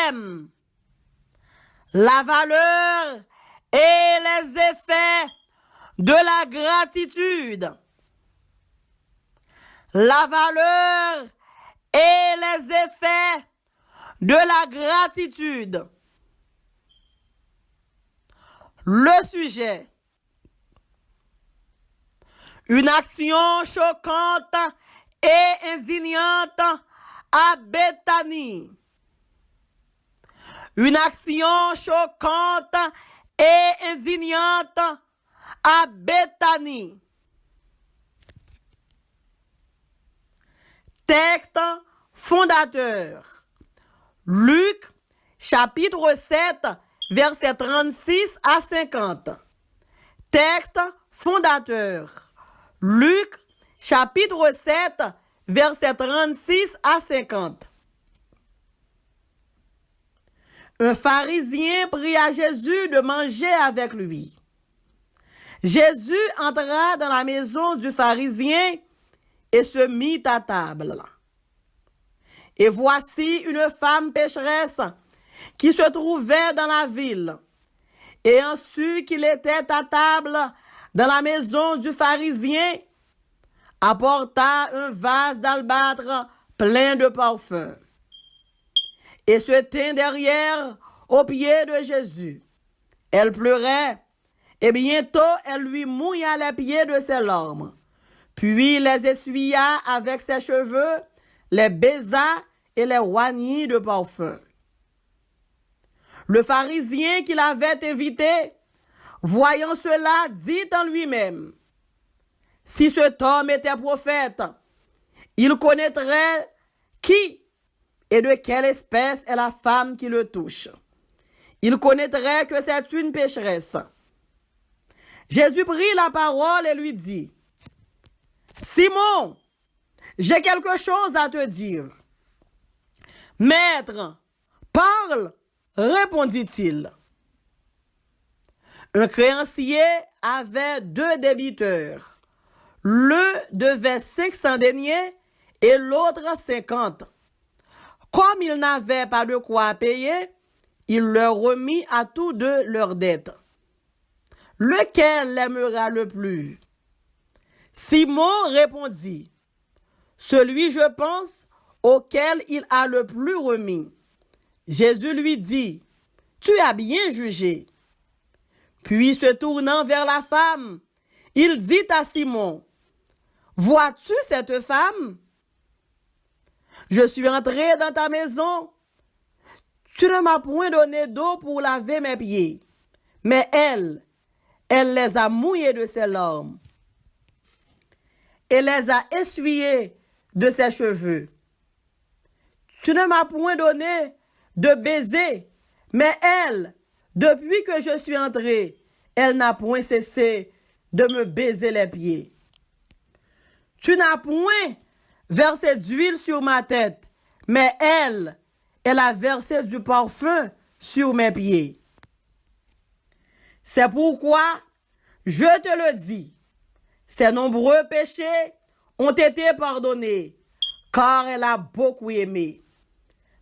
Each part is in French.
Deuxième, la valeur et les effets de la gratitude. La valeur et les effets de la gratitude. Le sujet. Une action choquante et indignante à Béthanie. Une action choquante et indignante à Béthanie. Texte fondateur. Luc, chapitre 7, versets 36 à 50. Texte fondateur. Luc, chapitre 7, versets 36 à 50. Un pharisien prit à Jésus de manger avec lui. Jésus entra dans la maison du pharisien et se mit à table. Et voici une femme pécheresse qui se trouvait dans la ville. Ayant su qu'il était à table dans la maison du pharisien, apporta un vase d'albâtre plein de parfum et se tint derrière aux pieds de Jésus. Elle pleurait et bientôt elle lui mouilla les pieds de ses larmes. Puis les essuya avec ses cheveux, les baisa et les oignit de parfum. Le pharisien qui l'avait invité, voyant cela, dit en lui-même: si cet homme était prophète, il connaîtrait qui et de quelle espèce est la femme qui le touche. Il connaîtrait que c'est une pécheresse. Jésus prit la parole et lui dit: Simon, j'ai quelque chose à te dire. Maître, parle, répondit-il. Un créancier avait 2 débiteurs. L'un devait 500 deniers et l'autre 50. Comme il n'avait pas de quoi payer, il leur remit à tous 2 leurs dettes. Lequel l'aimera le plus? Simon répondit: celui, je pense, auquel il a le plus remis. Jésus lui dit: tu as bien jugé. Puis se tournant vers la femme, il dit à Simon: vois-tu cette femme? Je suis entré dans ta maison. Tu ne m'as point donné d'eau pour laver mes pieds. Mais elle les a mouillés de ses larmes et les a essuyés de ses cheveux. Tu ne m'as point donné de baiser, mais elle, depuis que je suis entré, elle n'a point cessé de me baiser les pieds. Tu n'as point versé d'huile sur ma tête, mais elle a versé du parfum sur mes pieds. C'est pourquoi, je te le dis, ses nombreux péchés ont été pardonnés, car elle a beaucoup aimé.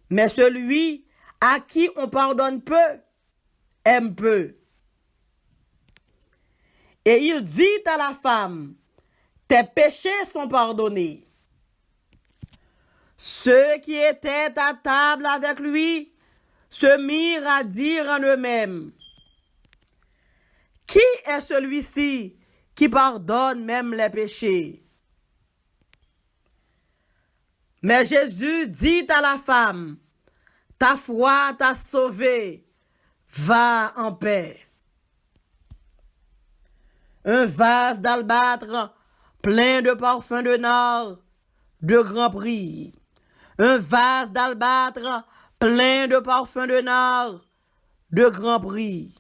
Mais celui à qui on pardonne peu, aime peu. Et il dit à la femme: tes péchés sont pardonnés. Ceux qui étaient à table avec lui se mirent à dire en eux-mêmes: qui est celui-ci qui pardonne même les péchés? Mais Jésus dit à la femme: ta foi t'a sauvée, va en paix. Un vase d'albâtre plein de parfums de nard de grand prix. Un vase d'albâtre plein de parfums de nard de grand prix.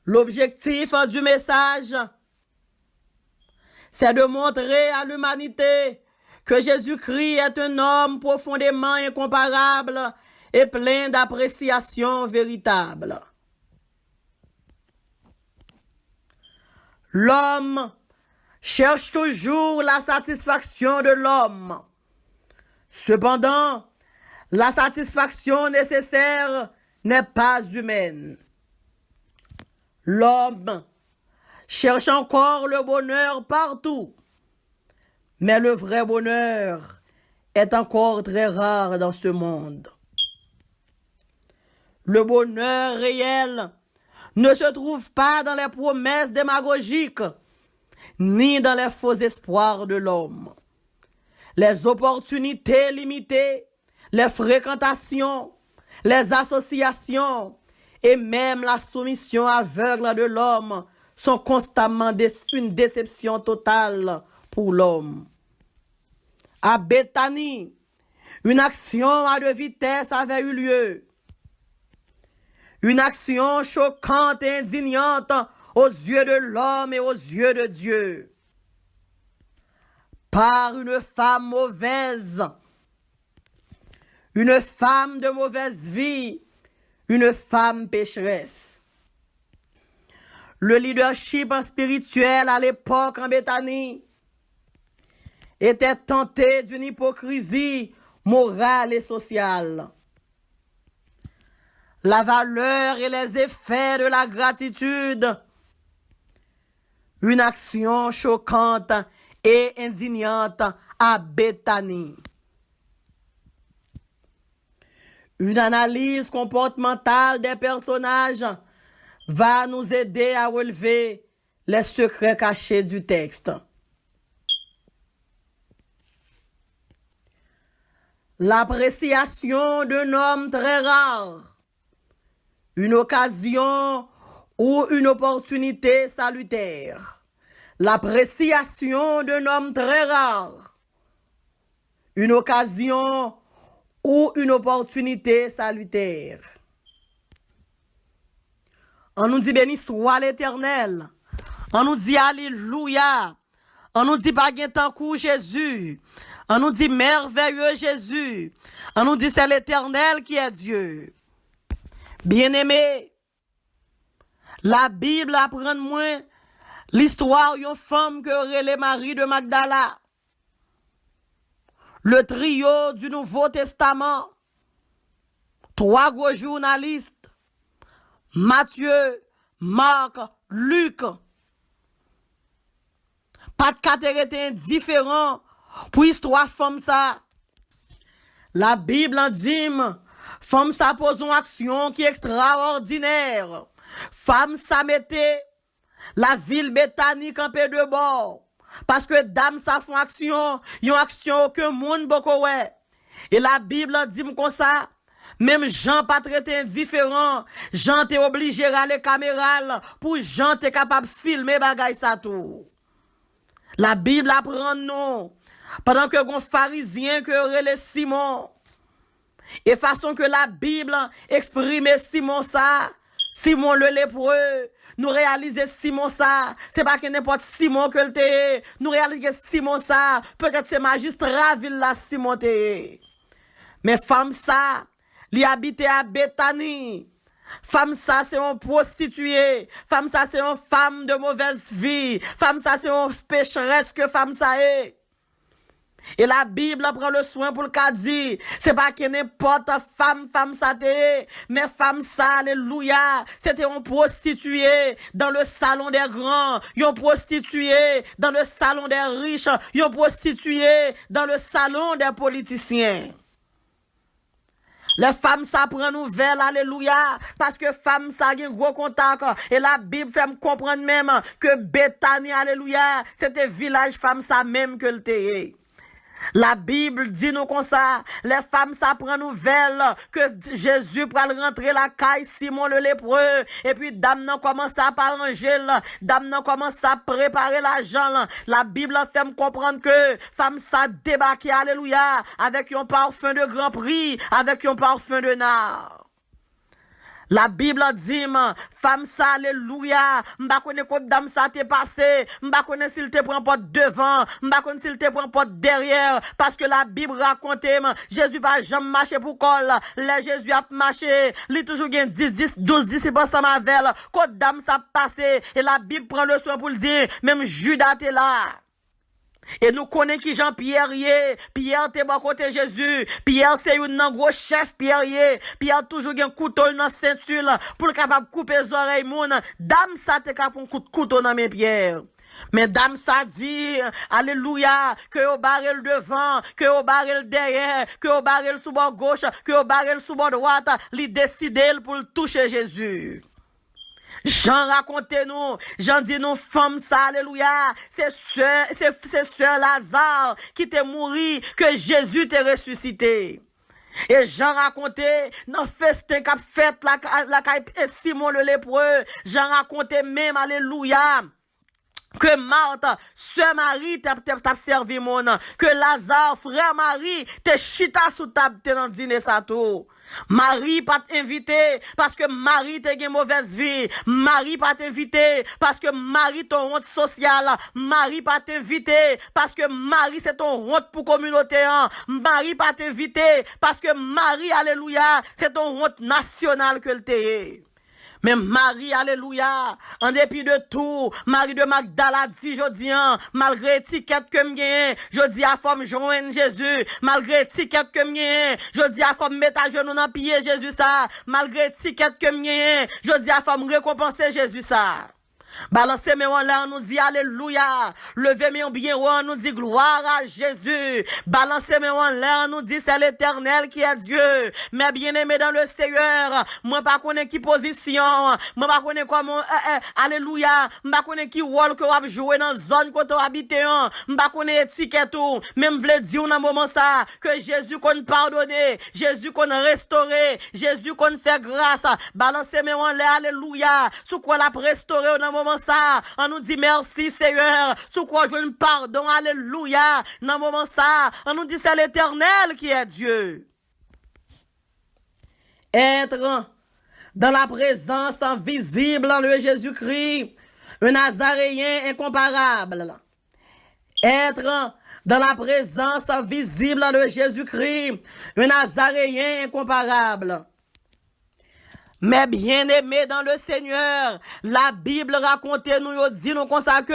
L'objectif du message, c'est de montrer à l'humanité que Jésus-Christ est un homme profondément incomparable et plein d'appréciation véritable. L'homme cherche toujours la satisfaction de l'homme. Cependant, la satisfaction nécessaire n'est pas humaine. L'homme cherche encore le bonheur partout, mais le vrai bonheur est encore très rare dans ce monde. Le bonheur réel ne se trouve pas dans les promesses démagogiques, ni dans les faux espoirs de l'homme. Les opportunités limitées, les fréquentations, les associations et même la soumission aveugle de l'homme sont constamment une déception totale pour l'homme. À Béthanie, une action à deux vitesses avait eu lieu. Une action choquante et indignante aux yeux de l'homme et aux yeux de Dieu. Par une femme mauvaise, une femme de mauvaise vie, une femme pécheresse. Le leadership spirituel à l'époque en Béthanie était tenté d'une hypocrisie morale et sociale. La valeur et les effets de la gratitude. Une action choquante et indignante à Béthanie. Une analyse comportementale des personnages va nous aider à relever les secrets cachés du texte. L'appréciation d'un homme très rare. Une occasion ou une opportunité salutaire. L'appréciation d'un homme très rare. Une occasion ou une opportunité salutaire. On nous dit béni soit l'Éternel. On nous dit alléluia. On nous dit pas gain tant coup Jésus. On nous dit merveilleux Jésus. On nous dit c'est l'Éternel qui est Dieu. Bien-aimé, la Bible apprend moins l'histoire d'une femme que relève Marie de Magdala. Le trio du Nouveau Testament. 3 gros journalistes. Matthieu, Marc, Luc. Pas de caractère différent pour histoire femme ça. La Bible en dit, femme ça pose une action qui est extraordinaire. Femme ça mettait la ville Béthanie campée de bord. Parce que dame ça font action, une action que monde beaucoup ouais. Et la Bible en dit comme ça. Même Jean pas traité indifférent, Jean t'es obligé à aller caméra pour Jean t'es capable de filmer bagay ça tout. La Bible apprend nous pendant que gon pharisien que relè Simon et façon que la Bible exprime Simon ça, Simon le lépreux, nous réaliser Simon ça, c'est pas que n'importe Simon que le t'es, nous réaliser Simon ça, peut-être c'est magistrat ville la Simon t'es. Mais femme ça, li habite à Béthanie. Femme ça c'est une prostituée. Femme ça c'est une femme de mauvaise vie. Femme ça c'est une pécheresse que femme ça est. Et la Bible prend le soin pour le cas dire, c'est pas que n'importe femme ça t'est, mais femme ça, alléluia, c'était une prostituée dans le salon des grands, une prostituée dans le salon des riches, une prostituée dans le salon des politiciens. Les femmes ça prend nouvelle, alléluia, parce que femmes ça a un gros contact. Et la Bible fait me comprendre même que Béthanie, alléluia, c'était village femme ça même que le t'est. La Bible dit nous comme ça, les femmes ça prend nouvelle que Jésus pour rentrer la caille Simon le lépreux et puis dame nan commence à arranger, dame nan commence à préparer l'argent. La Bible fait me comprendre que femme ça débarqué alléluia avec un parfum de grand prix, avec un parfum de nard. La Bible dit, femme ça, alléluia, m'ba connaît quoi dame ça t'est passé, m'ba connaît s'il te prend pas devant, m'ba connaît s'il te prend pas derrière, parce que la Bible raconte, Jésus va jamais marcher pour col, là Jésus a marché, il toujours gain 12 disciples ensemble avec elle, quoi dame ça passé, et la Bible prend le soin pour le dire, même Judas t'est là. Et nous connaissons qui Jean-Pierre y est. Pierre t'es bon côté Jésus. Pierre c'est un gros chef Pierre y est. Pierre toujours un couteau dans ceinture pour capable couper les oreilles moun. Dame ça t'es capable un coup de couteau dans mes Pierre. Mais dame ça dit, alléluia, que au barrel devant, que au barrel derrière, que au barrel sous bord gauche, que au barrel sous bord droite, li décider pour toucher Jésus. Jean raconte nous, Jean dit nous femmes ça, alléluia, c'est sœur Lazare qui t'est mouru, que Jésus t'est ressuscité. Et Jean racontait, dans festin qu'a fait la Simon le lépreux, Jean racontait même, alléluia, que Marthe, sœur Marie, t'a servi mon, que Lazare, frère Marie, t'es chita sous table, t'es dans le dîner ça tout. Marie pas t'inviter parce que Marie t'a une mauvaise vie. Marie pas t'inviter parce que Marie ton honte sociale. Marie pas t'inviter parce que Marie c'est ton honte pour communauté. Marie pas t'inviter parce que Marie, alléluia, c'est ton honte nationale que t'es. Mais Marie, alléluia, en dépit de tout, Marie de Magdala dit, je dis, malgré étiquette que m'gagne, je dis à femme joindre Jésus, malgré étiquette que m'gagne, je dis à femme mettre à genoux dans pied Jésus ça, malgré étiquette que m'gagne, je dis à femme récompenser Jésus ça. Balancez mes là, on nous dit alléluia. Levez mes bien, on nous dit gloire à Jésus. Balancez mes là, on nous dit c'est l'Éternel qui est Dieu. Mais bien aimé dans le Seigneur, moi pas connais qui position, moi pas connais comment, alléluia, moi pas connais qui rôle que vous jouer dans zone que vous habitez, moi pas connais étiquette ou, même vle dire dans moment ça, que Jésus qu'on pardonner, Jésus qu'on restaurer, Jésus qu'on fait grâce. Balancez mes là, alléluia, sous quoi la restaurer dans moment ça, on nous dit merci Seigneur, sous quoi je veux pardon, alléluia, dans moment ça, on nous dit c'est l'Éternel qui est Dieu. Être dans la présence invisible de Jésus-Christ, un Nazaréen incomparable. Être dans la présence visible de Jésus-Christ, un Nazaréen incomparable. Mais bien-aimés dans le Seigneur, la Bible raconte nous, dit nous comme ça que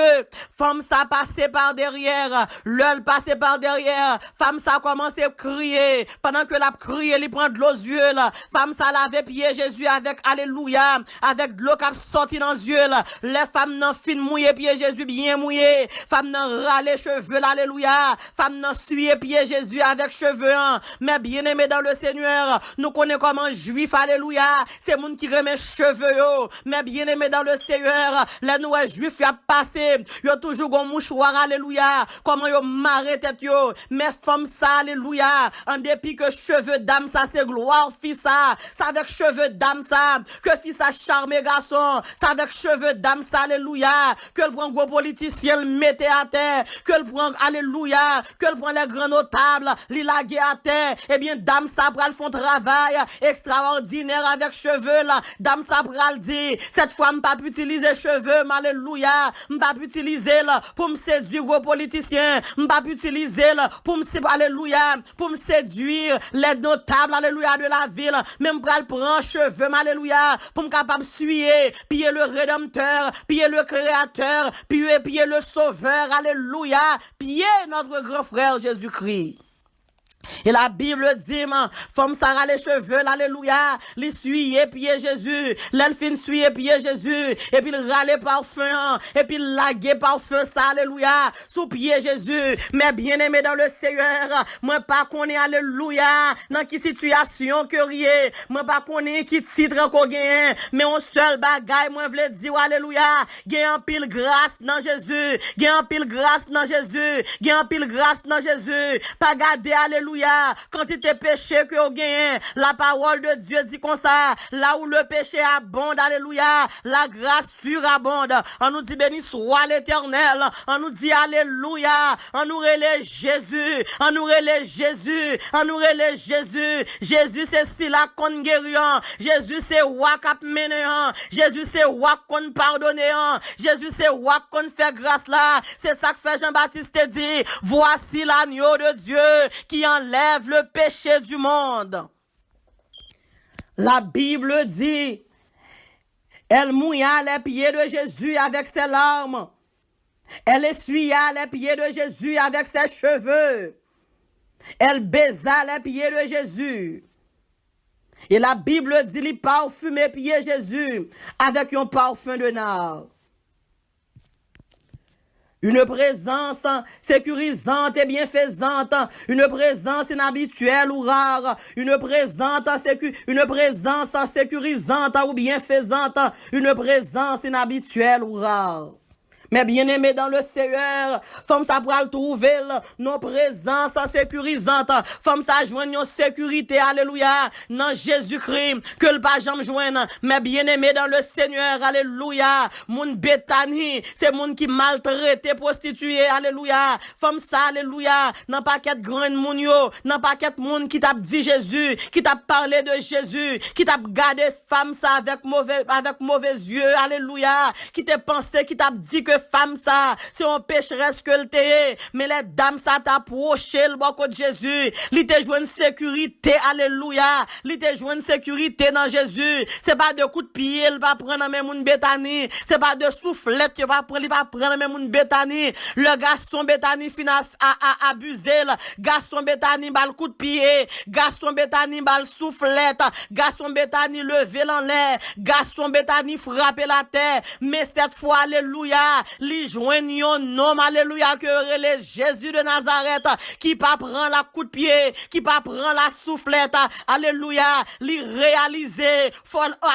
femme ça passait par derrière, l'œil passait par derrière, femme ça commençait à crier, pendant que la crié, il prend de l'eau aux yeux là, femme ça lavait pied Jésus avec alléluia, avec de l'eau qui sorti dans les yeux là, les femmes n'en fin mouillé pied Jésus bien mouillé, femme n'en râlé cheveux là, alléluia, femme n'en sué pied Jésus avec cheveux, mais bien-aimés dans le Seigneur, nous connaissons comment juif, alléluia, c'est moun qui remet cheveux yo, mais bien aimé dans le Seigneur, les noirs juifs y a passé, yo toujours gon mouchoir, alléluia, comment yo marre tête yo, mais femme ça, alléluia, en dépit que cheveux d'âme ça c'est gloire, fils ça avec cheveux d'âme ça, que fils ça charmé garçon, ça avec cheveux d'âme ça, alléluia, que le prend gros politicien, le mette à terre, que le prend, alléluia, que le prend les grands notables, li lague à terre, eh bien dame ça pral font travail extraordinaire avec cheveux là, dame ça pral dit, cette fois m'pas utiliser cheveux, alléluia, m'pas utiliser là pour me séduire gros politicien, m'pas utiliser là pour me alléluia, pour me séduire les notables, alléluia de la ville, même pral prendre cheveux, alléluia, pour me capable suyer, piller le rédempteur, piller le créateur, piller le sauveur, alléluia, piller notre grand frère Jésus-Christ. Et la Bible dit, femme Sarah les cheveux, alléluia, les suyer pied Jésus, l'elfine suyer pied Jésus, et puis le râler parfum, et puis laguer parfum ça, alléluia, sous pied Jésus. Mais bien aimé dans le Seigneur, moi pas qu'on est, alléluia, dans qui situation que rien, moi pas qu'on est qui titre qu'on gagne, mais on seul bagaille, moi vle dire, alléluia, gagne en pile grâce dans Jésus, gagne en pile grâce dans Jésus, gagne en pile grâce dans Jésus, pas garder, alléluia, quand il te péché que vous gagnez, la parole de Dieu dit comme ça, là où le péché abonde, alléluia, la grâce surabonde. On nous dit béni soit l'Éternel, on nous dit alléluia, on nous relève Jésus, on nous relève Jésus, on nous relève Jésus. Jésus c'est si la qu'on guérit, Jésus c'est roi qui mène, Jésus c'est roi qu'on pardonne, Jésus c'est roi qu'on fait grâce là. C'est ça que fait Jean-Baptiste dit, voici l'agneau de Dieu qui enlève le péché du monde. La Bible dit, elle mouilla les pieds de Jésus avec ses larmes. Elle essuya les pieds de Jésus avec ses cheveux. Elle baisa les pieds de Jésus. Et la Bible dit qu'il parfumait pieds Jésus avec un parfum de nard. Une présence sécurisante et bienfaisante, une présence inhabituelle ou rare, une présence sécurisante ou bienfaisante, une présence inhabituelle ou rare. Mais bien-aimés dans le Seigneur, femme ça pour le trouver, nos présences sécurisantes, femme ça joindre une sécurité, alléluia, dans Jésus-Christ, que le pas jamais joindre, mais bien-aimés dans le Seigneur, alléluia, moun Bethany, c'est moun qui maltraité, prostitué, alléluia, femme ça, alléluia, dans paquet grand moun yo, dans paquet moun qui t'a dit Jésus, qui t'a parlé de Jésus, qui t'a gardé femme ça avec mauvais yeux, alléluia, qui t'a pensé, qui t'a dit que femme ça, c'est un pécheresse que le t'est, mais les dames ça t'approché le bon de Jésus, li te joue une sécurité, alléluia, li te joue une sécurité dans Jésus, c'est pas de coups de pied, il va prendre même moun Bethany, c'est pas de soufflette, il va prendre même moun Bethany, le garçon Bethany fin à abuser, garçon Bethany bal coup de pied, garçon Bethany bal soufflette, garçon Bethany levé en l'air, garçon Bethany frapper la terre, mais cette fois, alléluia, li joignent un homme, alléluia, que relève Jésus de Nazareth, qui pas prend la coup de pied, qui pas prend la soufflette, alléluia, li réaliser,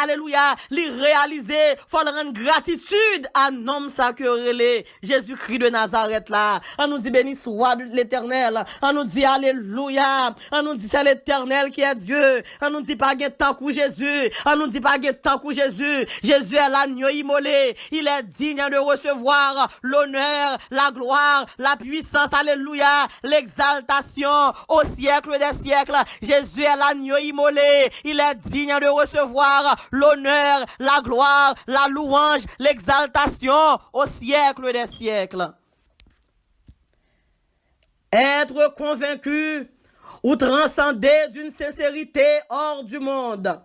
alléluia, li réaliser, faut rendre gratitude à un homme ça que relève Jésus-Christ de Nazareth là. On nous dit béni soit l'Éternel, on nous dit alléluia, on nous dit c'est l'Éternel qui est Dieu, on nous dit pas gain tant que Jésus, on nous dit pas gain tant que Jésus, Jésus est l'agneau immolé, il est digne de recevoir l'honneur, la gloire, la puissance, alléluia, l'exaltation au siècle des siècles. Jésus est l'agneau immolé, il est digne de recevoir l'honneur, la gloire, la louange, l'exaltation au siècle des siècles. Être convaincu ou transcender d'une sincérité hors du monde.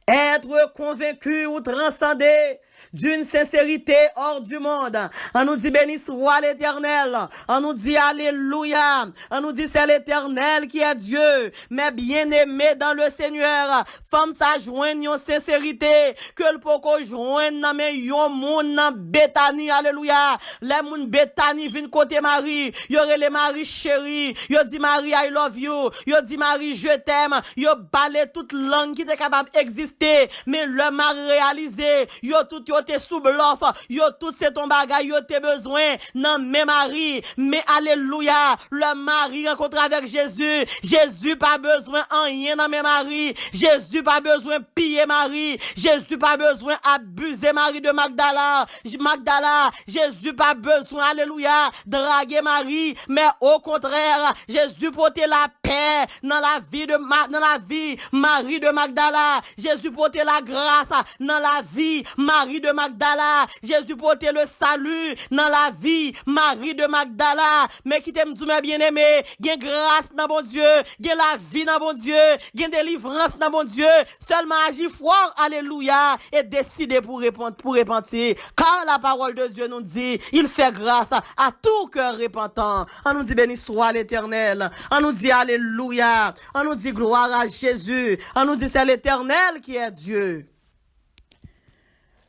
Être convaincu ou transcender d'une sincérité hors du monde. On nous dit béni soit l'Éternel. On nous dit alléluia. On nous dit c'est l'Éternel qui est Dieu. Mais bien-aimé dans le Seigneur, femme ça joigne une sincérité que le poko joigne dans mais yon moun nan Bethany, alléluia. Les moun Bethany vin côté Marie. Yo rele Marie chérie. Yo dit Marie I love you. Yo dit Marie je t'aime. Yo balé toute langue qui était capable d'exister. Mais le mari réalisé. Yo tout yo te sous bluff, yo tout c'est ton bagay, yo te besoin, non mais Marie, mais alléluia, le mari rencontre avec Jésus, Jésus pas besoin en rien dans mes Marie, Jésus pas besoin piller Marie, Jésus pas besoin abuser Marie de Magdala, Jésus pas besoin, alléluia, draguer Marie, mais au contraire, Jésus portait la paix dans la vie de Marie de Magdala, Jésus portait la grâce dans la vie Marie de Magdala, Jésus portait le salut dans la vie Marie de Magdala, mais qui t'aime tout mes bien-aimés, gain grâce dans bon Dieu, gain la vie dans bon Dieu, gain délivrance dans bon Dieu, seulement agir fort, alléluia, et décider pour repentir, car la parole de Dieu nous dit, il fait grâce à tout cœur repentant. On nous dit béni soit l'Éternel, on nous dit alléluia, on nous dit gloire à Jésus, on nous dit c'est l'Éternel qui est Dieu.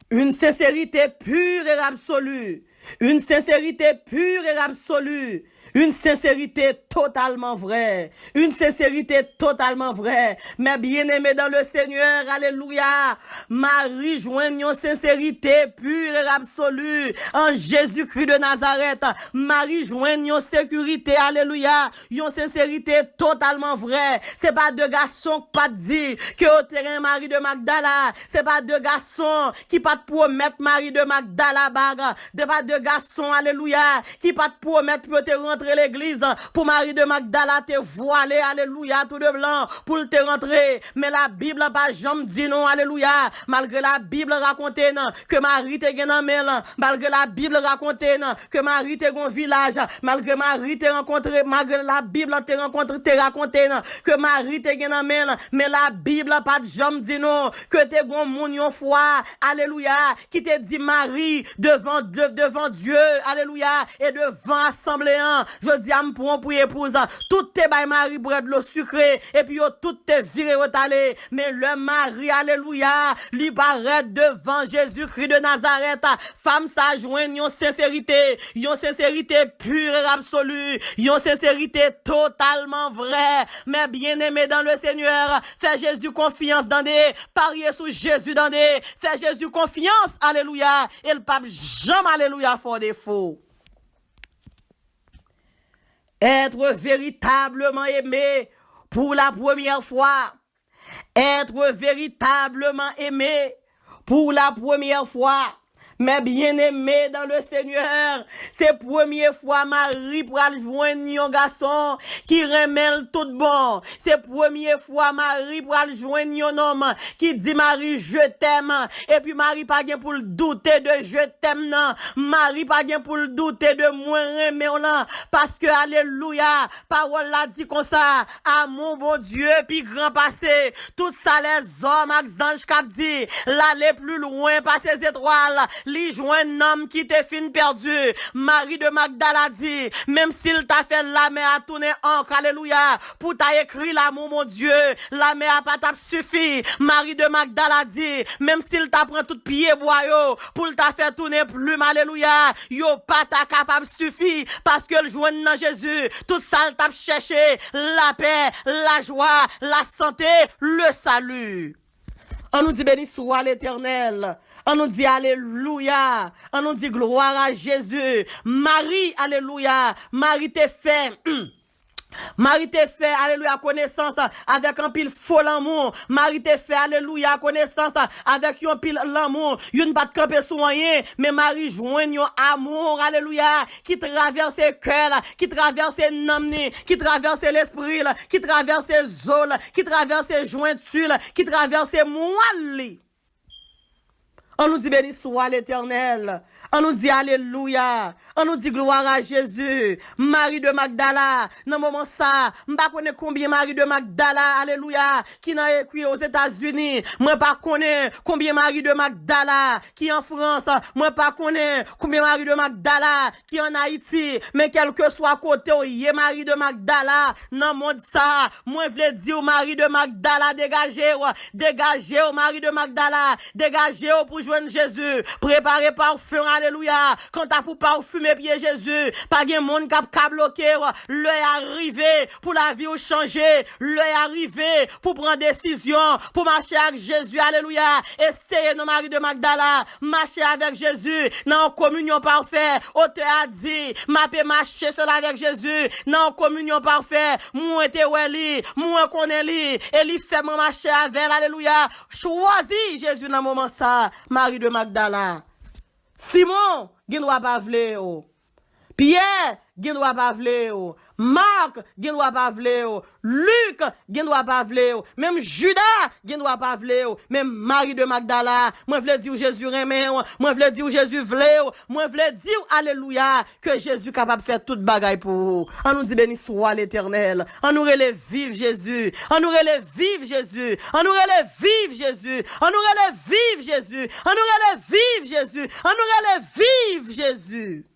Une sincérité pure et absolue. Une sincérité pure et absolue. Une sincérité totalement vraie. Une sincérité totalement vraie. Mais bien-aimé dans le Seigneur, alléluia. Marie joigne une sincérité pure et absolue. En Jésus-Christ de Nazareth. Marie joigne une sécurité, alléluia. Une sincérité totalement vraie. C'est pas deux garçons qui pas dit que au terrain Marie de Magdala. C'est pas deux garçons qui pas promettre Marie de Magdala bague. C'est pas deux garçons, alléluia, qui pas promettre peut te rentrer rentrer l'église, pour Marie de Magdala te voiler, alléluia, tout de blanc, pour te rentrer. Mais la Bible pas jamais dit non, alléluia. Malgré la Bible raconte non, que Marie te gen en main, malgré la Bible raconte non, que Marie te gon village, malgré Marie te rencontré, malgré la Bible te rencontré, te raconte non, que Marie te gen en main, mais la Bible pas jamais dit non, que te gon moun yon foi, alléluia, qui te dit Marie devant Dieu, alléluia, et devant assembléant. Je dis à m'prend pour épouse, tout te bay Marie bread l'eau sucrée, et puis yo tout te viré au talé, mais le mari, alléluia, li paraît devant Jésus-Christ de Nazareth, femme sa joigne yon sincérité pure et absolue, yon sincérité totalement vraie, mais bien aimé dans le Seigneur, fais Jésus confiance dans des, parier sous Jésus dans des, fais Jésus confiance, alléluia, et le pape jamais, alléluia, fort défaut. Être véritablement aimé pour la première fois. Être véritablement aimé pour la première fois. Mais bien aimé dans le Seigneur, c'est première fois Marie pour joindre un garçon qui remet tout bon. C'est première fois Marie pour joindre un homme qui dit Marie je t'aime. Et puis Marie pas bien pour le douter de je t'aime non. Marie pas bien pour le douter de moi aimer non. Parce que alléluia, parole l'a dit comme ça, à mon bon Dieu puis grand passé. Tout ça les hommes les anges cap dit, l'aller plus loin par ces étoiles. Li joint un homme qui te fin perdu. Marie de Magdala dit, même s'il t'a fait la mer à tourner encre, alléluia, pour t'a écrit l'amour, mon Dieu, la mer a pas t'a suffi. Marie de Magdala dit, même s'il t'a pris tout pied boyau, pour t'a fait tourner plume, alléluia, yo pas t'a capable suffi, parce que le joint dans Jésus, tout ça t'a cherché, la paix, la joie, la santé, le salut. On nous dit béni soit l'Éternel. On nous dit alléluia. On nous dit gloire à Jésus. Marie, alléluia. Marie t'est fait. Marie te fait, alléluia, connaissance avec un pile faux l'amour. Marie te fait, alléluia, connaissance avec un pile l'amour. Y'une pas de camper sous rien, mais Marie joigne un amour, alléluia, qui traverse le cœur, qui traverse l'âme, qui traverse l'esprit, qui traverse les os, qui traverse les jointures, qui traverse les moelles. On nous dit béni soit l'Éternel. On nous dit alléluia. On nous dit gloire à Jésus. Marie de Magdala. Dans le moment ça, m'pa connais combien Marie de Magdala, alléluia, qui n'a écrit aux États-Unis. Moi pas connais combien Marie de Magdala qui en France. Moi pas connais combien Marie de Magdala qui en Haïti. Mais quel que soit côté où y est Marie de Magdala, dans le monde ça, moi vle dire Marie de Magdala dégagez Marie de Magdala, dégagez pour joindre Jésus. Préparez parfum, alléluia. Quand t'as pour parfumer pied Jésus, pas de monde qui a bloqué. L'œil arrivé pour la vie ou changer. L'œil arrivé pour prendre décision, pour marcher avec Jésus, alléluia. Essayez nos Marie de Magdala, marcher avec Jésus, dans communion parfaite. Auteur a dit, m'a peut marcher seul avec Jésus, dans communion parfaite. Moi te weli, moi connais li, et li fait mon marcher avec, alléluia. Choisis Jésus dans moment ça, Marie de Magdala. Simon, gen wa pa vle yo. Pierre, gen wa pa vle yo. Marc, gen wa pa vle yo. Luc, gen wa pa vle yo. Même Judas, gen wa pa vle yo. Même Marie de Magdala, moi vle dire Jésus remet yo. Moi vle dire Jésus vle yo. Moi vle dire alléluia que Jésus capable de faire toute bagaille pour vous. On nous dit béni soit l'Éternel. On nous relève vive Jésus. On nous relève vive Jésus. On nous relève vive Jésus. On nous relève vive Jésus. On nous relève vive Jésus. On nous relève vive Jésus.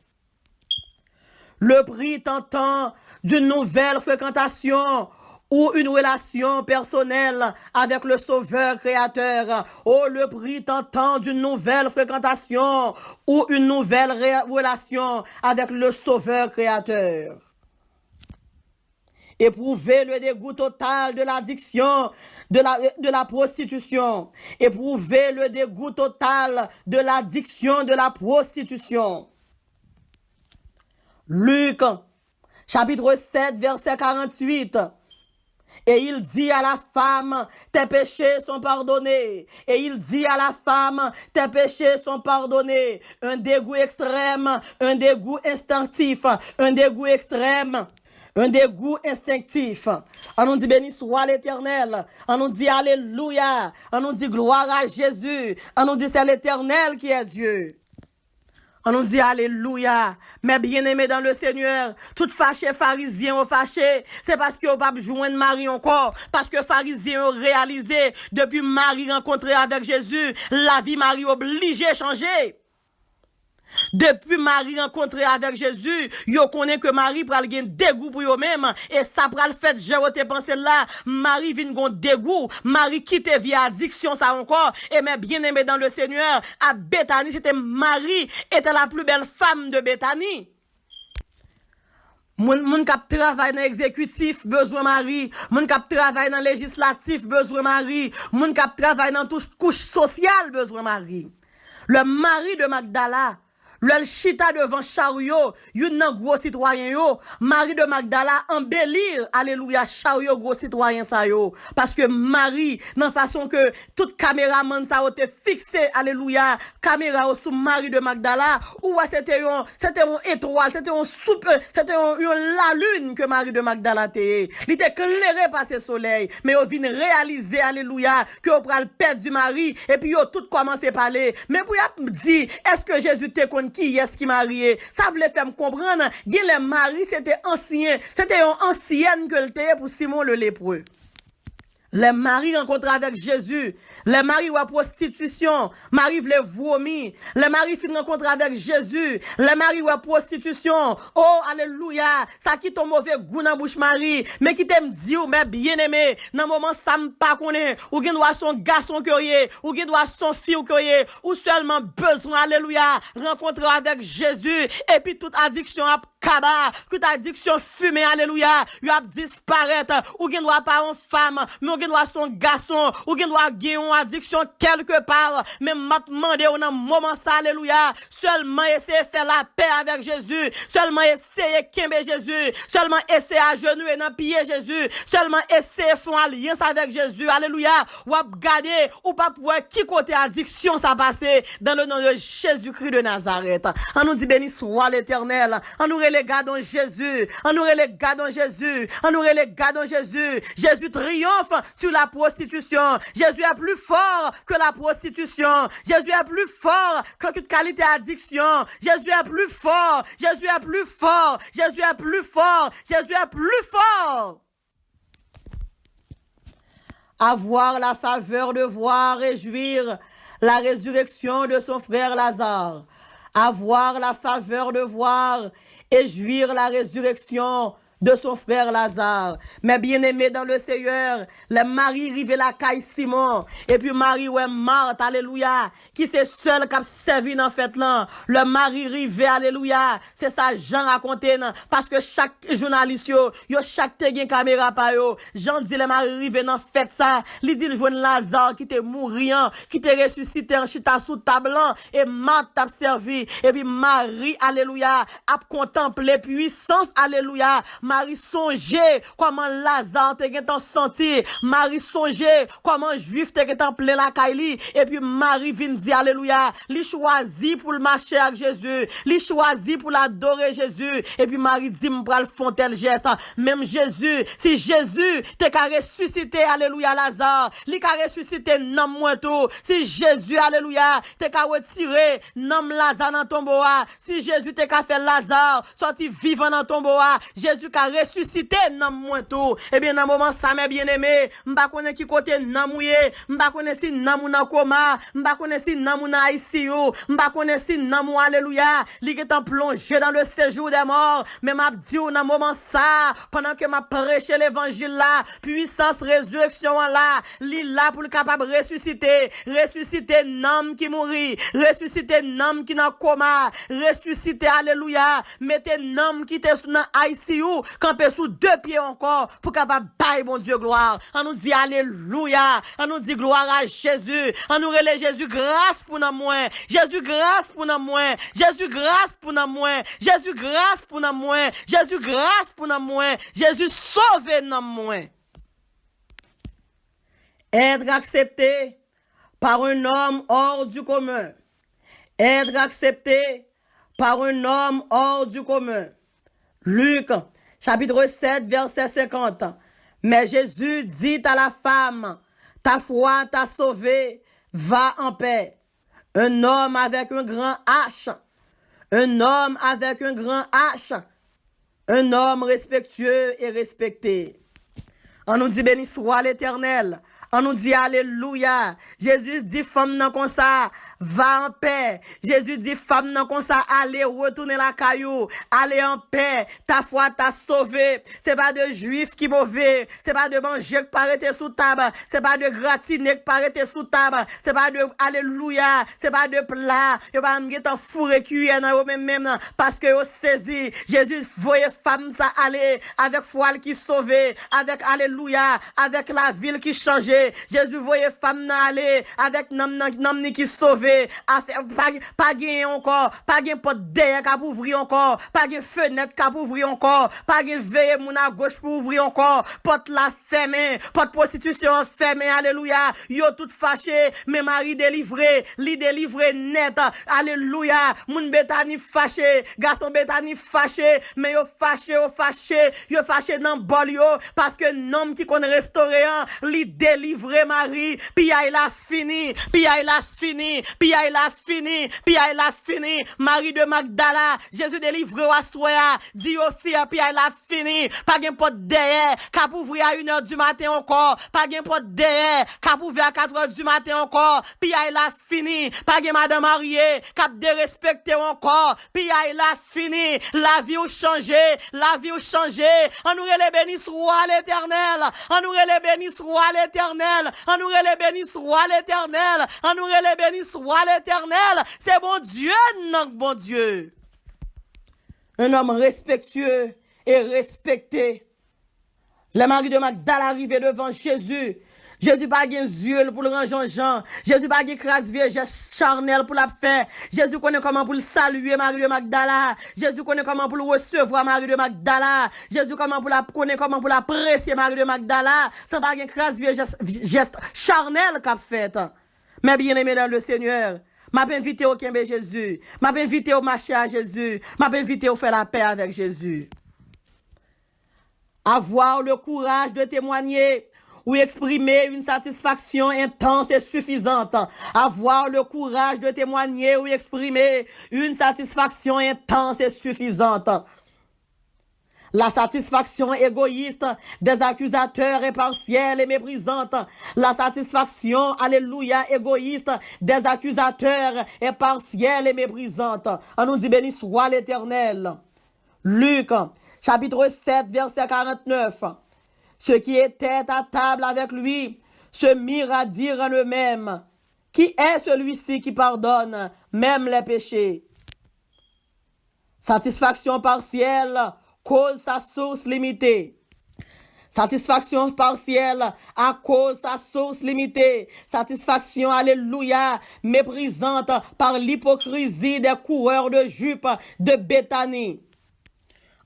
Le prix tentant d'une nouvelle fréquentation ou une relation personnelle avec le Sauveur Créateur. Oh, le prix tentant d'une nouvelle fréquentation ou une nouvelle relation avec le Sauveur Créateur. Éprouver le dégoût total de l'addiction, de la prostitution. Éprouver le dégoût total de l'addiction de la prostitution. Luc, chapitre 7, verset 48. Et il dit à la femme, tes péchés sont pardonnés. Et il dit à la femme, tes péchés sont pardonnés. Un dégoût extrême, un dégoût instinctif, un dégoût extrême. Un dégoût instinctif. On nous dit béni soit l'Éternel. On nous dit alléluia. On nous dit gloire à Jésus. On nous dit c'est l'Éternel qui est Dieu. On nous dit alléluia. Mais bien-aimés dans le Seigneur, tout fâché pharisien ou fâché, c'est parce que pas joindre Marie encore. Parce que pharisiens ont réalisé, depuis Marie rencontrée avec Jésus, la vie Marie obligée de changer. Depuis Marie rencontrée avec Jésus, yo connaît que Marie pral gen dégoût pour yo même et ça pral fait j'ai te pensé là, Marie vinn gon dégoût, Marie quitte via addiction ça encore et mais bien-aimé dans le Seigneur, à Béthanie, c'était Marie était la plus belle femme de Béthanie. Moun kap travail dans l'exécutif, besoin Marie. Moun kap travail dans législatif, besoin Marie. Moun kap travail dans toute couche sociale, besoin Marie. Le mari de Magdala, le chita devant chariot, yon nan gros citoyen yo, Marie de Magdala embellir, alléluia, chariot gros citoyen sa yo. Parce que Marie, dans façon que toute caméraman sa yo te fixé, alléluia, caméra sous Marie de Magdala, ou c'était un étoile, c'était la lune que Marie de Magdala te. Il était éclairé par ce soleil, mais on vient réaliser, alléluia, que on pral perdre du mari, et puis on tout commencé à parler. Mais pour y dire, est-ce que Jésus te connaît qui est-ce qui marié? Ça voulait faire me comprendre. Les maris, c'était ancien. C'était une ancienne que le était pour Simon le lépreux. Les maris rencontrés avec Jésus. Les maris ou à prostitution. Marie voulait vomir. Les maris fin rencontrés avec Jésus. Les maris ou à prostitution. Oh, alléluia. Ça qui ton mauvais goût dans bouche Marie. Mais qui t'aime dire, mais bien aimé. Dans moment, ça me pas connaît. Ou gen doit son garçon que yé. Ou gen doit son fille que yé. Ou seulement besoin, alléluia. Rencontrer avec Jésus. Et puis toute addiction a kaba. Toute addiction fumée, alléluia. Il a disparaître. Ou gen doit pas une femme. Mais ou gen doit son garçon, ou gen doit gagner une addiction quelque part, mais m'a demandé au moment ça, alléluia, seulement essayer de faire la paix avec Jésus, seulement essayer de kembe Jésus, seulement essayer à genoux et dans pied Jésus, seulement essayer de faire alliance avec Jésus, alléluia, ou à garder, ou pas pour qui côté addiction ça passé, dans le nom de Jésus-Christ de Nazareth. On nous dit béni soit l'Éternel, on nous relégardons Jésus, on nous relégardons Jésus, on nous relégardons Jésus, Jésus triomphe sur la prostitution. Jésus est plus fort que la prostitution. Jésus est plus fort que toute qualité d'addiction. Jésus est plus fort. Jésus est plus fort. Jésus est plus fort. Jésus est plus fort. Avoir la faveur de voir réjouir la résurrection de son frère Lazare. Avoir la faveur de voir et jouir la résurrection de son frère Lazare. Mais bien aimé dans le Seigneur, le mari rive la caille Simon, et puis Marie ouais Marthe, alléluia, qui c'est seul qui a servi dans fête là. Le mari rive, alléluia, c'est ça Jean raconté, parce que chaque journaliste yo chaque te gen caméra pa yo. Jean dit le mari rive dans fête ça, li dit joindre Lazare qui te mourant, qui te ressuscité en chita sous table et Marthe t'a servi, et puis Marie, alléluia, a contemplé puissance, alléluia. Marie songeait comment Lazare te gen senti. Marie songeait comment Juif te gen plein la kaili. Et puis Marie vient dire alléluia. Li choisi pour le marcher avec Jésus. Li choisi pour l'adorer Jésus. Et puis Marie dit m'pral font tel geste. Même Jésus, si Jésus te ka ressuscité alléluia Lazare, li ka ressuscité nam moins tout. Si Jésus alléluia te ka retiré nam Lazare dans tombeau. Si Jésus te ka fait Lazare sorti vivant dans tombeau. Jésus ka ressuscité nan moins tout. Eh bien dans moment ça mes bien-aimés, m'pa connait qui côté nan mouye, m'pa connait si nan mou nan coma, m'pa connait si nan mou nan ICU, m'pa connait si nan mou alléluia, li est plongé dans le séjour des morts, mais m'a dit dans moment ça, pendant que m'a prêché l'évangile là, puissance résurrection là, li là pour le capable ressusciter nam qui mourit, ressusciter nam qui dans coma, ressusciter alléluia, mettez nam qui était dans ICU camper sous deux pieds encore pour capable bailler mon Dieu gloire. On nous dit alléluia, on nous dit gloire à Jésus, on nous relève Jésus grâce pour nous moins, Jésus grâce pour nous moins, Jésus grâce pour nous moins, Jésus grâce pour nous moins, Jésus grâce pour nous moins, Jésus sauve nous moins. Être accepté par un homme hors du commun. Être accepté par un homme hors du commun. Luc, chapitre 7, verset 50. Mais Jésus dit à la femme, ta foi t'a sauvé, va en paix. Un homme avec un grand H. Un homme avec un grand H. Un homme respectueux et respecté. On nous dit béni soit l'Éternel. On nous dit alléluia. Jésus dit femme non comme ça, va en paix. Jésus dit femme non comme ça, allez retourner la caillou, allez en paix. Ta foi t'a sauvé. C'est pas de juif qui mauvais, c'est pas de manger qui paraît sous table, c'est pas de gratiner qui paraît sous table, c'est pas de alléluia, c'est pas de plat. Yo pas mettre en fourré cuillère dans eux même parce que yo saisi. Jésus voyait femme ça aller avec foi qui sauvé, avec alléluia, avec la ville qui changeait. Jésus voyait femme aller avec nam qui sauvé, pas gain encore, pas gain porte derrière qui ouvrir encore, pas gain fenêtre qui ouvrir encore, pas gain veille mon à gauche pour ouvrir encore, porte la fermée, porte prostitution fermée, alléluia. Yo tout fâché, mais Marie délivré, li délivré net, alléluia. Moun Bethany fâché, garçon Bethany fâché, mais yo fâché dans bol yo parce que nom qui connaît restaurant, li délivré Marie, puis il a fini, Marie de Magdala, Jésus délivré à soya, dit au fille, puis il a fini, pas gain porte derrière, cap ouvrir à 1h du matin encore, pas gain porte derrière, cap ouvrir à 4h du matin encore, puis il a fini, pas gain madame mariée, cap de respecter encore, puis il a fini, la vie a changé, on nous les bénis soit l'Éternel, on nous les bénis soit l'Éternel, on nous les bénis soit l'Éternel, on nous les bénis soit l'Éternel, c'est bon Dieu, non bon Dieu. Un homme respectueux et respecté. Le mari de Magdala arrivé devant Jésus. Jésus pas gain yeux pour le ranger Jean. Jésus pas gain crasse vierge charnel pour la faire. Jésus connaît comment pour le saluer Marie de Magdala. Jésus connaît comment pour le recevoir Marie de Magdala. Jésus connaît comment pour l'apprécier Marie de Magdala. Ça pas gain crasse vierge geste charnel qu'a fait. Mais bien aimé dans le Seigneur, m'a invité au Kembe Jésus. M'a invité au marché à Jésus. M'a invité au faire la paix avec Jésus. Avoir le courage de témoigner ou exprimer une satisfaction intense et suffisante. Avoir le courage de témoigner ou exprimer une satisfaction intense et suffisante. La satisfaction égoïste des accusateurs est partielle et méprisante. La satisfaction, alléluia, égoïste des accusateurs est partielle et méprisante. On nous dit béni soit l'Éternel. Luc, chapitre 7, verset 49. Ceux qui étaient à table avec lui se mirent à dire en eux-mêmes, qui est celui-ci qui pardonne même les péchés? Satisfaction partielle cause sa source limitée. Satisfaction partielle à cause sa source limitée. Satisfaction, alléluia, méprisante par l'hypocrisie des coureurs de jupes de Béthanie.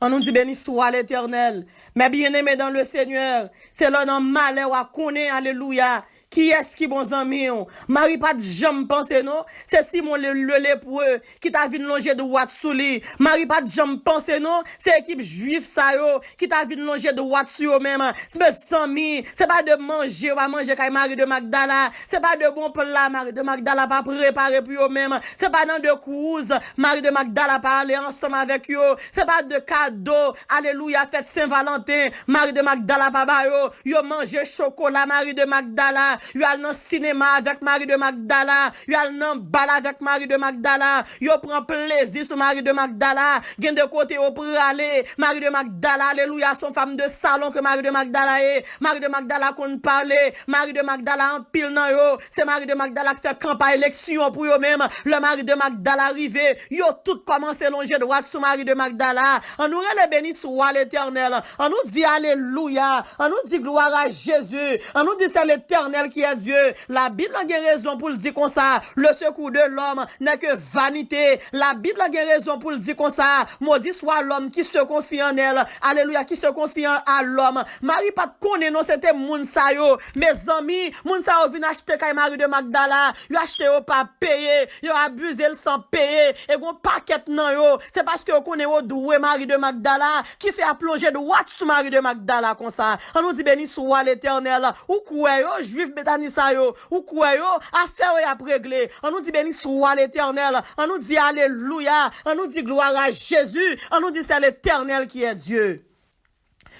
On nous dit béni soit l'Éternel. Mais bien aimé dans le Seigneur, c'est l'homme malheur à connaître, alléluia. Qui est-ce qui bon ami? Marie pas de jambe penser non? C'est Simon le lépreux qui t'a vu longer de droite sous lui. Marie pas de jambe penser non? C'est équipe juif ça yo qui t'a vu longer de droite sur eux même. C'est ami, c'est pas de manger, on va manger comme Marie de Magdala. C'est pas de bon plat Marie de Magdala pas préparé pour eux même. C'est pas dans de courses Marie de Magdala pas aller ensemble avec eux. C'est pas de cadeau. Alléluia, fête Saint-Valentin. Marie de Magdala pas ba yo. Yo manger chocolat Marie de Magdala. Yo al dans cinéma avec Marie de Magdala, yo al dans bal avec Marie de Magdala, yo prend plaisir sur Marie de Magdala, gen de côté au pour aller, Marie de Magdala, alléluia, son femme de salon que Marie de Magdala est, Marie de Magdala qu'on parler, Marie de Magdala en pile nan yo, c'est Marie de Magdala qui fait campagne élection pour yo même, le Marie de Magdala arrivé, yo tout commencé longer droite sur Marie de Magdala, on nous les béni soit l'Éternel, on nous dit alléluia, on nous dit gloire à Jésus, on nous dit c'est l'Éternel l'éternel qui est Dieu. La Bible a raison pour le dire comme ça. Le secours de l'homme n'est que vanité. La Bible a raison pour le dire comme ça. Maudit soit l'homme qui se confie en elle. Alléluia, qui se confie à l'homme. Marie pas de connaître, non, c'était moun sa yo. Mes amis, moun sa yo vin acheter kay Marie de Magdala. Yo acheté yo pas payé. Yo abusé le sans payer. Et gon paquet nan yo. C'est parce que yo connaît yo doué Marie de Magdala qui fait à plonger de what sous Marie de Magdala comme ça. On nous dit béni soit l'éternel. Ou quoi yo, juif Bethany sa yo. Ou quoi yo, affaire yo a réglé. On nous dit béni soit l'éternel. On nous dit alléluia. On nous dit gloire à Jésus. On nous dit c'est l'éternel qui est Dieu.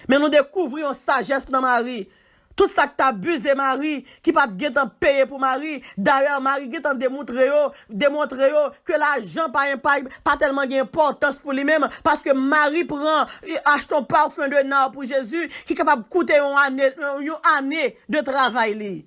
Mais nous découvrons sagesse dans Marie. Tout ça que t'as abusé Marie, qui pas de payer pour Marie. D'ailleurs, Marie qui t'en démontre que l'argent pas tellement d'importance pour lui-même. Parce que Marie prend, achète un parfum de nard pour Jésus, qui est capable de coûter une année de travail.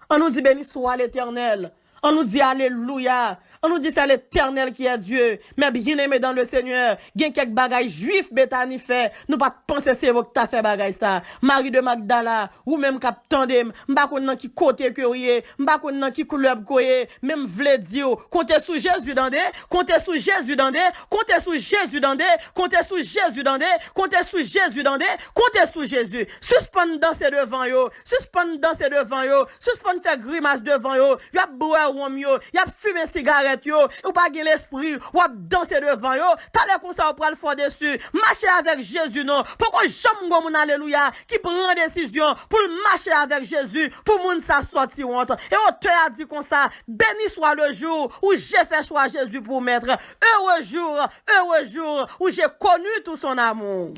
On nous dit béni soit l'éternel. On nous dit alléluia. On nous dit c'est l'éternel qui est Dieu. Mais bien aimé dans le Seigneur, il y a quelques bagailles juifs Bethany fait. Nous pas penser c'est vous qui t'a fait bagaille ça. Marie de Magdala, ou même cap tandem, m'pa konn qui côté que yé, m'pa konn qui couleur koyé, même vle dire, comptez sous Jésus dans des, comptez sous Jésus dans des, comptez sous Jésus dans des, comptez sous Jésus dans des, comptez sous Jésus dans des, comptez sous Jésus. Suspend danser devant yo, suspend danser devant yo, suspend faire grimace devant yo, y a boire ou yo, y a fumer cigarette yo, ou pas gen l'esprit, ou a danser devant yo, t'allez comme ça ou pral fort dessus, marcher avec Jésus non, pourquoi jamais mon alléluia, qui prend décision pour marcher avec Jésus, pour moun sa sorti honte, et auteur a dit comme ça, béni soit le jour où j'ai fait choix Jésus pour mettre, heureux jour où j'ai connu tout son amour.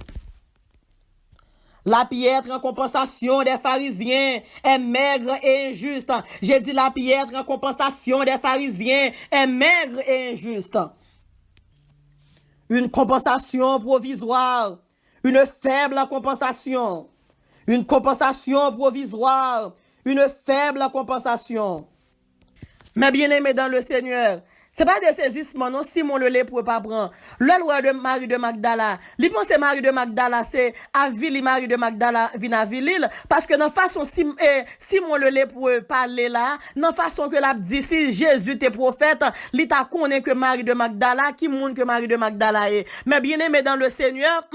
La piètre en compensation des pharisiens est maigre et injuste. J'ai dit la piètre en compensation des pharisiens est maigre et injuste. Une compensation provisoire, une faible compensation. Une compensation provisoire, une faible compensation. Mais bien aimé dans le Seigneur, c'est pas de saisissement, non, Simon le lépreux pas prendre. Le roi de Marie de Magdala, li pense Marie de Magdala, c'est Avili Marie de Magdala vin à Vilil, parce que dans façon Simon le lépreux parler là, dans façon que l'a dit si Jésus t'es prophète, li ta connaît que Marie de Magdala, qui monde que Marie de Magdala est. Mais bien aimé dans le Seigneur,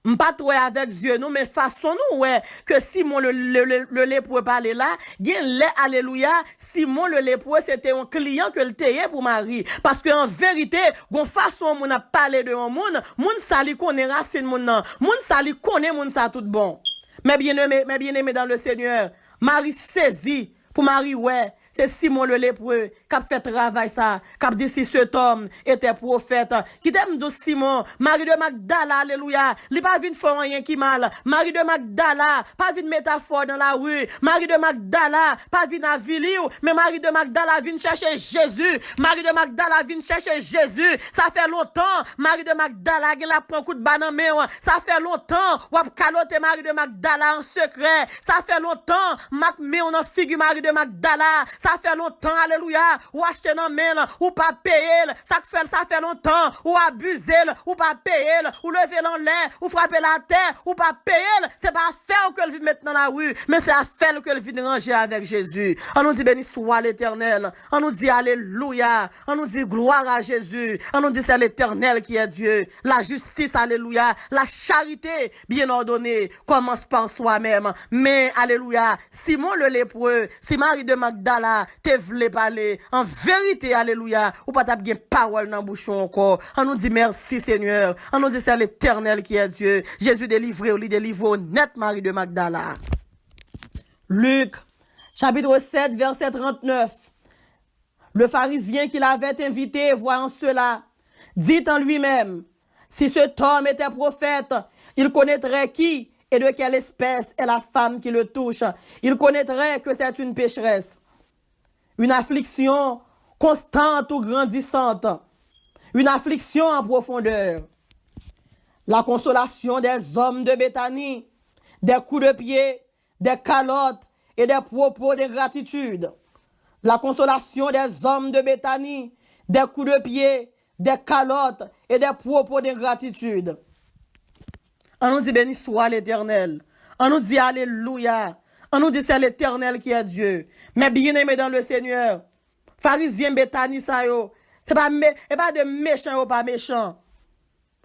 m'pas trop avec Dieu nous mais façon nous ouais que Simon le lépreux parler là gen les alléluia Simon le lépreux c'était un client que le tayé pour Marie parce que en vérité gon façon mon a parler de monde ça li connaît racine moun ça li connaît moun ça tout bon mais bien aimé dans le Seigneur Marie saisit pour Marie ouais c'est Simon le lépreux qui a fait travail ça, qui a dit si cet homme était prophète. Qui t'aime de Simon, Marie de Magdala, alléluia. Il pas venu faire rien qui mal. Marie de Magdala, pas venu métaphore dans la rue. Marie de Magdala, pas venu à Villiers, mais Marie de Magdala vient chercher Jésus. Marie de Magdala vient chercher Jésus. Ça fait longtemps, Marie de Magdala, elle a pris un coup de banane, ça fait longtemps, ou a caloté Marie de Magdala en secret. Ça fait longtemps, mais on a figure Marie de Magdala. Ça fait longtemps, alléluia, ou acheter dans mail, ou pas payer, ça fait longtemps, ou abuser, ou pas payer, ou lever dans l'air, ou frapper la terre, ou pas payer, c'est pas faire que le vit mettre dans la rue, mais c'est à faire que le vit ranger avec Jésus. On nous dit béni soit l'éternel, on nous dit alléluia, on nous dit gloire à Jésus, on nous dit c'est l'éternel qui est Dieu, la justice, alléluia, la charité bien ordonnée commence par soi-même, mais alléluia, Simon le lépreux, si Marie de Magdala, te vle parler en vérité alléluia ou pas t'a bien parole dans bouchon encore on nous dit merci Seigneur on nous dit c'est l'éternel qui est Dieu Jésus délivré net Marie de Magdala. Luc chapitre 7 verset 39. Le pharisien qui l'avait invité voyant cela dit en lui-même si cet homme était prophète il connaîtrait qui et de quelle espèce est la femme qui le touche, il connaîtrait que c'est une pécheresse. Une affliction constante ou grandissante. Une affliction en profondeur. La consolation des hommes de Béthanie. Des coups de pied, des calottes et des propos d'ingratitude. La consolation des hommes de Béthanie. Des coups de pied, des calottes et des propos d'ingratitude. On nous dit béni soit l'Éternel. On nous dit alléluia. On nous dit c'est l'Éternel qui est Dieu. Mais bien aimé dans le Seigneur, pharisien Bethany ça yo, c'est pas de méchant ou pas méchant.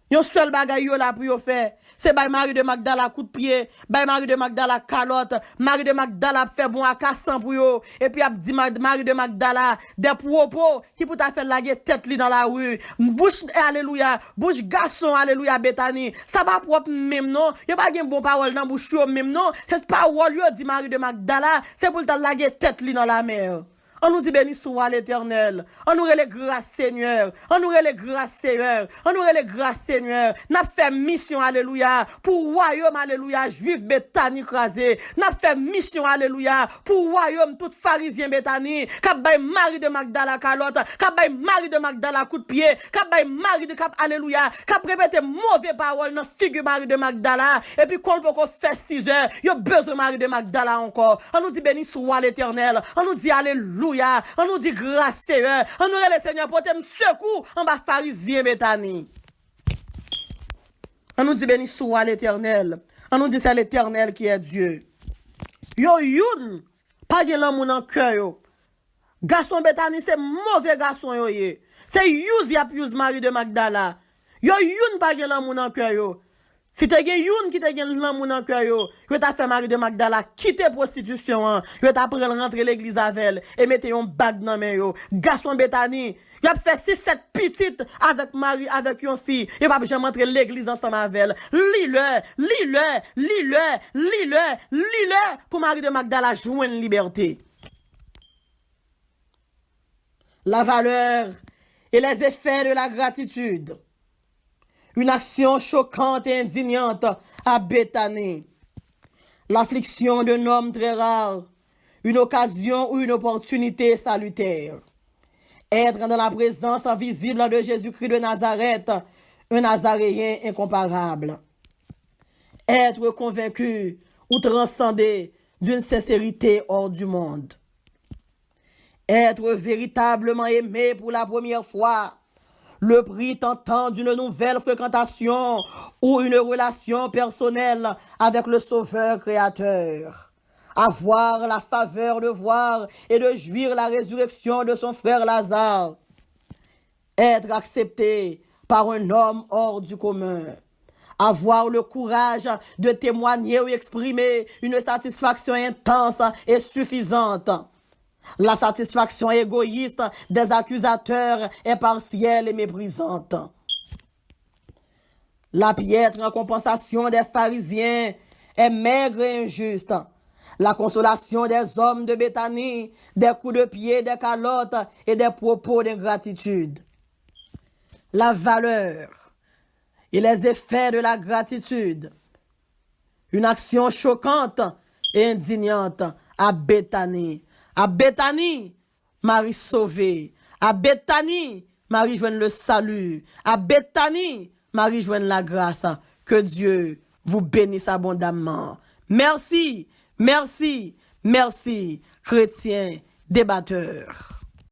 Yon seul bagay yo la pour yo faire, c'est bay Marie de Magdala coup de pied, bay Marie de Magdala calotte, Marie de Magdala fait bon à cassan pour yo, et puis a dit Marie de Magdala des propos qui pour ta faire la tête li dans la rue, bouche alléluia, bouche garçon alléluia Bethany, ça pas propre même non, y a pas gen bon parole dans bouche yo même non, c'est parole yo dit Marie de Magdala, c'est pour ta la tête li dans la mer. On nous dit béni soit l'Éternel. On nous relève grâce Seigneur. On nous relève grâce Seigneur. On nous relève grâce Seigneur. N'a fait mission alléluia pour royaume alléluia juif Bethany crasé. N'a fait mission alléluia pour royaume tout pharisien Bethany. K'ap bay Marie de Magdala calotte. K'ap bay Marie de Magdala coup de pied. K'ap bay Marie de K'ap alléluia. K'ap répéter mauvais paroles dans figure Marie de Magdala. Et puis quand on peut faire 6 heures, y a besoin Marie de Magdala encore. On nous dit béni soit l'Éternel. On nous dit alléluia. On nous dit grâce Seigneur. On nous dit le Seigneur pour te secours en bas pharisien Bethany. On nous dit béni soit l'Éternel. On nous dit c'est l'Éternel qui est Dieu. Yo youn, pas de l'amour dans cœur yo. Garçon Bethany c'est mauvais garçon yo ye. C'est use yap use Marie de Magdala. Yo youn pas de l'amour dans cœur yo. Si te gen youn qui te gen l'amour dans cœur yo, yo t'a fait Marie de Magdala quitter prostitution, yo t'a pris rentrer l'église avec elle et mettez un bag dans main yo. Garçon Bethany, yo a fait 6-7 petites avec Marie avec une fille, yo pas jamais rentrer l'église ensemble avec elle. Lis-le pour Marie de Magdala joindre liberté. La valeur et les effets de la gratitude. Une action choquante et indignante à Bethany. L'affliction d'un homme très rare. Une occasion ou une opportunité salutaire. Être dans la présence invisible de Jésus-Christ de Nazareth, un Nazaréen incomparable. Être convaincu ou transcendé d'une sincérité hors du monde. Être véritablement aimé pour la première fois. Le prix tentant d'une nouvelle fréquentation ou une relation personnelle avec le Sauveur Créateur. Avoir la faveur de voir et de jouir la résurrection de son frère Lazare. Être accepté par un homme hors du commun. Avoir le courage de témoigner ou exprimer une satisfaction intense et suffisante. La satisfaction égoïste des accusateurs est partielle et méprisante. La piètre récompensation des pharisiens est maigre et injuste. La consolation des hommes de Bethany, des coups de pied, des calottes et des propos d'ingratitude. La valeur et les effets de la gratitude. Une action choquante et indignante à Bethany. À Bethany, Marie sauvée. À Bethany, Marie joigne le salut. À Bethany, Marie joigne la grâce. Que Dieu vous bénisse abondamment. Merci, merci, merci, chrétiens débatteurs.